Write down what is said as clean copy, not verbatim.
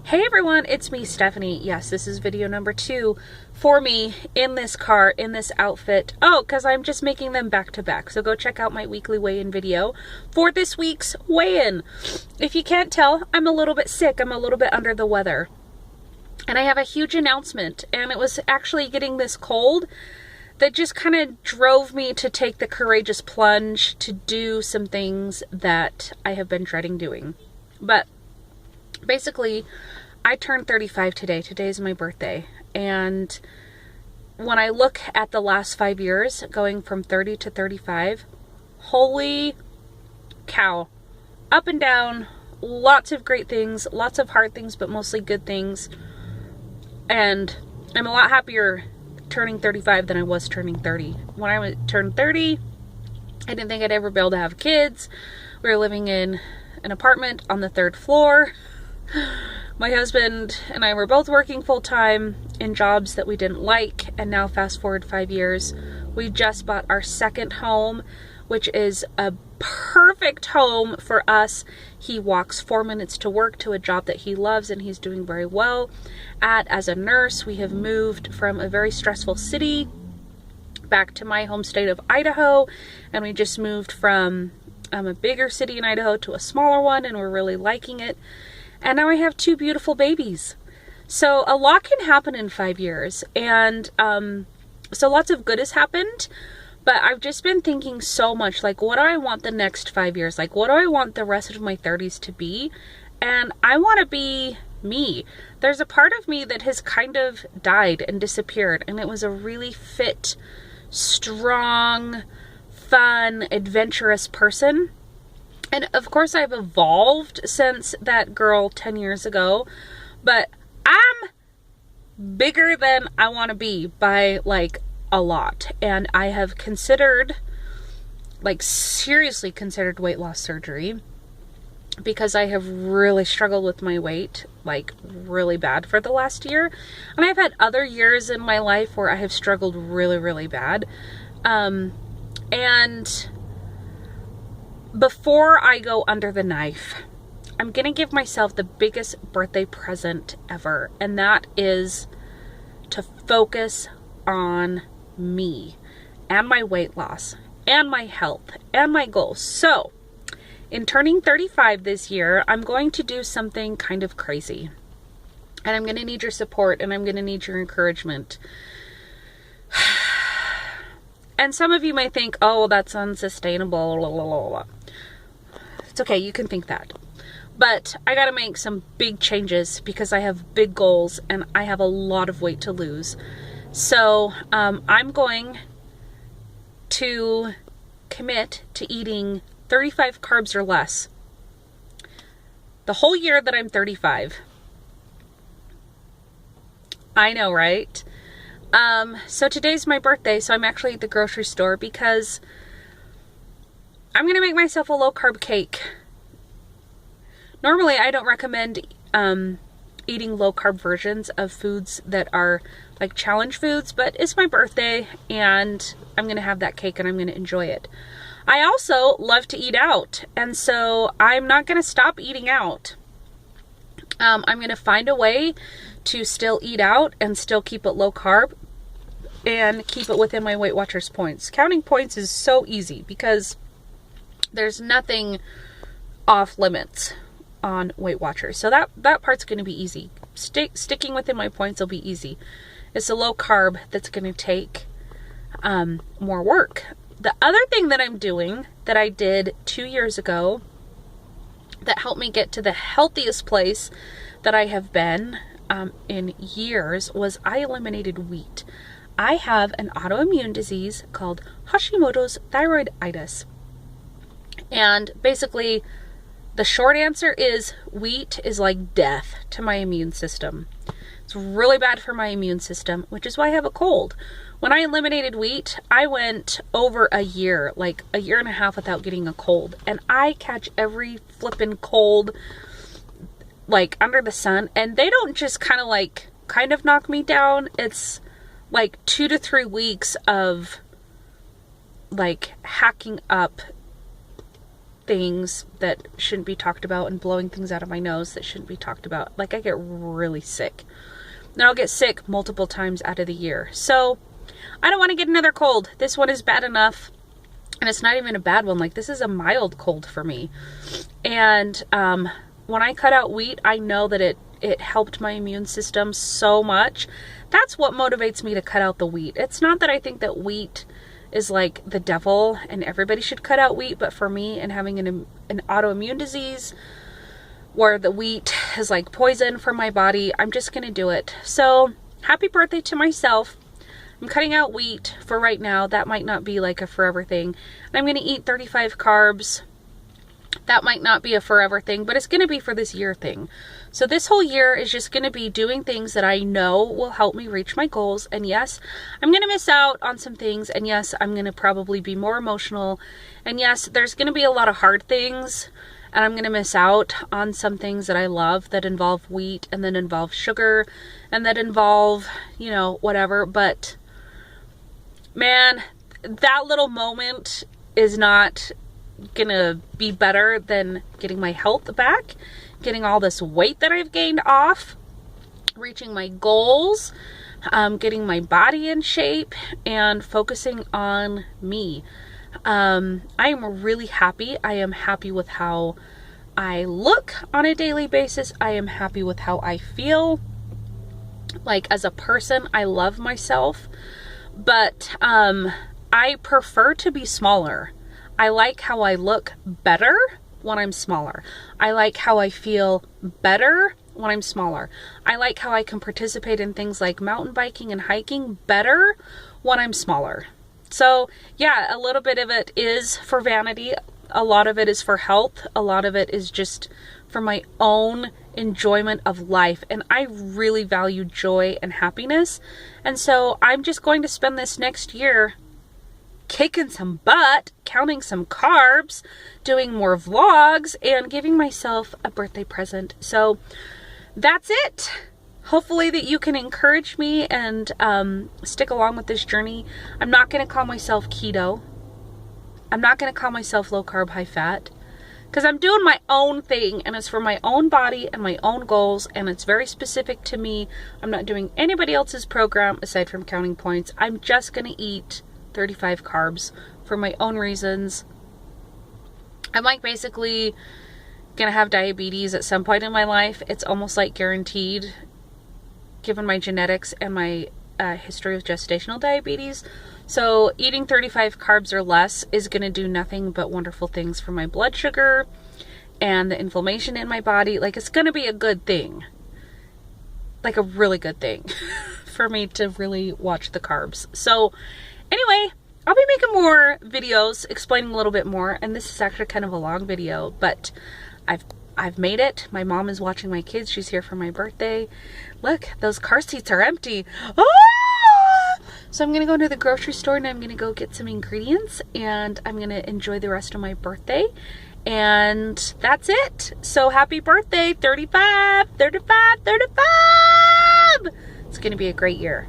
Hey everyone, it's me, Stephanie. Yes, this is video number 2 for me in this car, in this outfit. Oh, because I'm just making them back to back. So go check out my weekly weigh-in video for this week's weigh-in. If you can't tell, I'm a little bit sick. I'm a little bit under the weather. And I have a huge announcement. And it was actually getting this cold that just kind of drove me to take the courageous plunge to do some things that I have been dreading doing. But basically, I turned 35 today. Today is my birthday. And when I look at the last 5 years, going from 30 to 35, holy cow. Up and down, lots of great things, lots of hard things, but mostly good things. And I'm a lot happier turning 35 than I was turning 30. When I turned 30, I didn't think I'd ever be able to have kids. We were living in an apartment on the 3rd floor. My husband and I were both working full-time in jobs that we didn't like, and now fast forward 5 years, we just bought our second home, which is a perfect home for us. He walks 4 minutes to work to a job that he loves and he's doing very well at as a nurse. We have moved from a very stressful city back to my home state of Idaho, and we just moved from a bigger city in Idaho to a smaller one, and we're really liking it. And now I have 2 beautiful babies. So a lot can happen in 5 years. And so lots of good has happened. But I've just been thinking so much, like, what do I want the next 5 years? Like, what do I want the rest of my 30s to be? And I want to be me. There's a part of me that has kind of died and disappeared. And it was a really fit, strong, fun, adventurous person. And of course I've evolved since that girl 10 years ago, but I'm bigger than I want to be by like a lot. And I have considered, like seriously considered weight loss surgery because I have really struggled with my weight, like really bad for the last year. And I've had other years in my life where I have struggled really, really bad. And before I go under the knife, I'm going to give myself the biggest birthday present ever. And that is to focus on me and my weight loss and my health and my goals. So in turning 35 this year, I'm going to do something kind of crazy. And I'm going to need your support and I'm going to need your encouragement. And some of you may think, oh, that's unsustainable. Blah, blah, blah, blah. It's okay, you can think that. But I gotta make some big changes because I have big goals and I have a lot of weight to lose. So I'm going to commit to eating 35 carbs or less the whole year that I'm 35. I know, right? So today's my birthday, so I'm actually at the grocery store because I'm going to make myself a low-carb cake. Normally, I don't recommend eating low-carb versions of foods that are like challenge foods, but it's my birthday, and I'm going to have that cake, and I'm going to enjoy it. I also love to eat out, and so I'm not going to stop eating out. I'm going to find a way to still eat out and still keep it low-carb and keep it within my Weight Watchers points. Counting points is so easy because there's nothing off limits on Weight Watchers. So that part's going to be easy. Sticking within my points will be easy. It's the low carb that's going to take more work. The other thing that I'm doing that I did 2 years ago that helped me get to the healthiest place that I have been in years was I eliminated wheat. I have an autoimmune disease called Hashimoto's thyroiditis. And basically, the short answer is wheat is like death to my immune system. It's really bad for my immune system, which is why I have a cold. When I eliminated wheat, I went over a year, like a year and a half without getting a cold. And I catch every flippin' cold like under the sun. And they don't just kind of knock me down. It's like 2 to 3 weeks of like hacking up things that shouldn't be talked about and blowing things out of my nose that shouldn't be talked about. Like, I get really sick. And I'll get sick multiple times out of the year. So I don't want to get another cold. This one is bad enough. And it's not even a bad one. Like, this is a mild cold for me. And when I cut out wheat, I know that it helped my immune system so much. That's what motivates me to cut out the wheat. It's not that I think that wheat is like the devil and everybody should cut out wheat, but for me, and having an autoimmune disease where the wheat is like poison for my body, I'm just gonna do it. So happy birthday to myself. I'm cutting out wheat for right now. That might not be like a forever thing. And I'm gonna eat 35 carbs. That might not be a forever thing, but it's going to be for this year thing. So this whole year is just going to be doing things that I know will help me reach my goals. And yes, I'm going to miss out on some things. And yes, I'm going to probably be more emotional. And yes, there's going to be a lot of hard things. And I'm going to miss out on some things that I love that involve wheat and that involve sugar and that involve, you know, whatever. But man, that little moment is not gonna be better than getting my health back, getting all this weight that I've gained off, reaching my goals, getting my body in shape, and focusing on me. I am really happy. I am happy with how I look on a daily basis. I am happy with how I feel. Like, as a person, I love myself, but I prefer to be smaller. I like how I look better when I'm smaller. I like how I feel better when I'm smaller. I like how I can participate in things like mountain biking and hiking better when I'm smaller. So yeah, a little bit of it is for vanity. A lot of it is for health. A lot of it is just for my own enjoyment of life. And I really value joy and happiness. And so I'm just going to spend this next year kicking some butt, counting some carbs, doing more vlogs, and giving myself a birthday present. So that's it. Hopefully that you can encourage me and stick along with this journey. I'm not going to call myself keto. I'm not going to call myself low carb, high fat, because I'm doing my own thing, and it's for my own body and my own goals, and it's very specific to me. I'm not doing anybody else's program aside from counting points. I'm just going to eat 35 carbs for my own reasons. I'm like basically gonna have diabetes at some point in my life. It's almost like guaranteed, given my genetics and my history of gestational diabetes. So eating 35 carbs or less is gonna do nothing but wonderful things for my blood sugar and the inflammation in my body. Like, it's gonna be a good thing, like a really good thing for me to really watch the carbs. So anyway, I'll be making more videos explaining a little bit more, and this is actually kind of a long video, but I've made it. My mom is watching my kids. She's here for my birthday. Look, those car seats are empty. Ah! So I'm gonna go to the grocery store and I'm gonna go get some ingredients, and I'm gonna enjoy the rest of my birthday. And that's it. So happy birthday, 35, 35, 35! It's gonna be a great year.